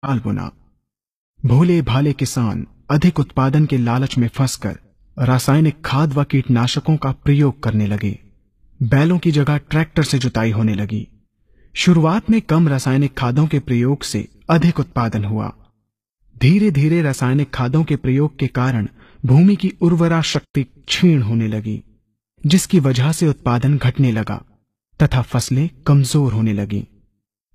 साल बुना। भोले भाले किसान अधिक उत्पादन के लालच में फंसकर रासायनिक खाद व कीटनाशकों का प्रयोग करने लगे। बैलों की जगह ट्रैक्टर से जुताई होने लगी। शुरुआत में कम रासायनिक खादों के प्रयोग से अधिक उत्पादन हुआ। धीरे धीरे रासायनिक खादों के प्रयोग के कारण भूमि की उर्वरा शक्ति क्षीण होने लगी, जिसकी वजह से उत्पादन घटने लगा तथा फसलें कमजोर होने लगी।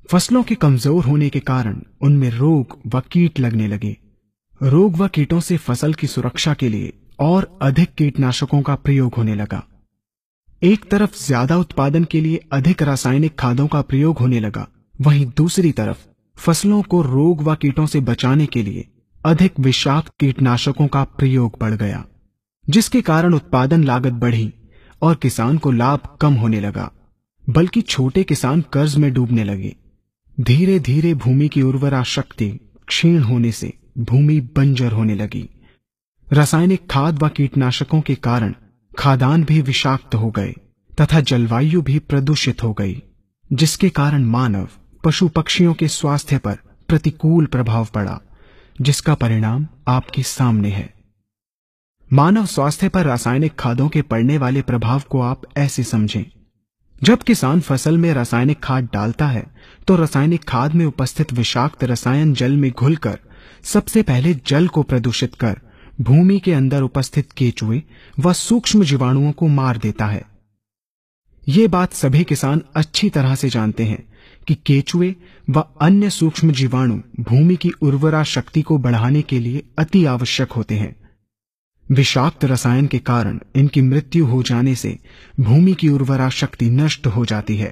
फसलों के कमजोर होने के कारण उनमें रोग व कीट लगने लगे। रोग व कीटों से फसल की सुरक्षा के लिए और अधिक कीटनाशकों का प्रयोग होने लगा। एक तरफ ज्यादा उत्पादन के लिए अधिक रासायनिक खादों का प्रयोग होने लगा, वहीं दूसरी तरफ फसलों को रोग व कीटों से बचाने के लिए अधिक विषाक्त कीटनाशकों का प्रयोग बढ़ गया, जिसके कारण उत्पादन लागत बढ़ी और किसान को लाभ कम होने लगा, बल्कि छोटे किसान कर्ज में डूबने लगे। धीरे धीरे भूमि की उर्वरा शक्ति क्षीण होने से भूमि बंजर होने लगी। रासायनिक खाद व कीटनाशकों के कारण खाद्यान्न भी विषाक्त हो गए तथा जलवायु भी प्रदूषित हो गई, जिसके कारण मानव पशु पक्षियों के स्वास्थ्य पर प्रतिकूल प्रभाव पड़ा, जिसका परिणाम आपके सामने है। मानव स्वास्थ्य पर रासायनिक खादों के पड़ने वाले प्रभाव को आप ऐसे समझें। जब किसान फसल में रासायनिक खाद डालता है तो रासायनिक खाद में उपस्थित विषाक्त रसायन जल में घुलकर सबसे पहले जल को प्रदूषित कर भूमि के अंदर उपस्थित केचुए व सूक्ष्म जीवाणुओं को मार देता है। ये बात सभी किसान अच्छी तरह से जानते हैं कि केचुए व अन्य सूक्ष्म जीवाणु भूमि की उर्वरा शक्ति को बढ़ाने के लिए अति आवश्यक होते हैं। विषाक्त रसायन के कारण इनकी मृत्यु हो जाने से भूमि की उर्वरा शक्ति नष्ट हो जाती है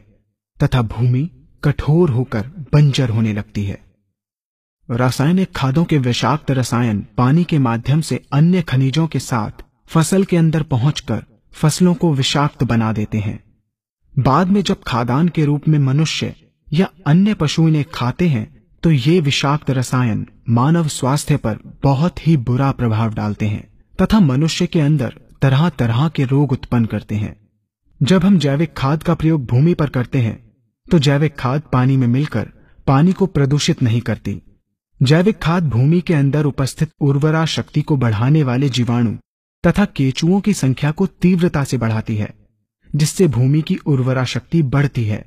तथा भूमि कठोर होकर बंजर होने लगती है। रासायनिक खादों के विषाक्त रसायन पानी के माध्यम से अन्य खनिजों के साथ फसल के अंदर पहुंचकर फसलों को विषाक्त बना देते हैं। बाद में जब खाद्यान्न के रूप में मनुष्य या अन्य पशु इन्हें खाते हैं तो ये विषाक्त रसायन मानव स्वास्थ्य पर बहुत ही बुरा प्रभाव डालते हैं तथा मनुष्य के अंदर तरह तरह के रोग उत्पन्न करते हैं। जब हम जैविक खाद का प्रयोग भूमि पर करते हैं तो जैविक खाद पानी में मिलकर पानी को प्रदूषित नहीं करती। जैविक खाद भूमि के अंदर उपस्थित उर्वरा शक्ति को बढ़ाने वाले जीवाणु तथा केचुओं की संख्या को तीव्रता से बढ़ाती है, जिससे भूमि की उर्वरा शक्ति बढ़ती है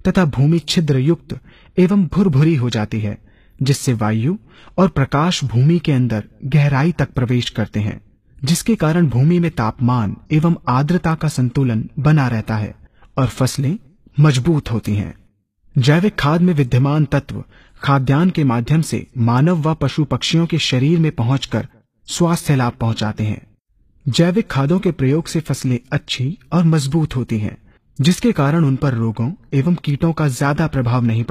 तथा भूमि छिद्र युक्त एवं भुरभुरी हो जाती है, जिससे वायु और प्रकाश भूमि के अंदर गहराई तक प्रवेश करते हैं, जिसके कारण भूमि में तापमान एवं आर्द्रता का संतुलन बना रहता है और फसलें मजबूत होती हैं। जैविक खाद में विद्यमान तत्व खाद्यान्न के माध्यम से मानव व पशु पक्षियों के शरीर में पहुंचकर स्वास्थ्य लाभ पहुंचाते हैं। जैविक खादों के प्रयोग से फसलें अच्छी और मजबूत होती हैं, जिसके कारण उन पर रोगों एवं कीटों का ज्यादा प्रभाव नहीं पड़ता।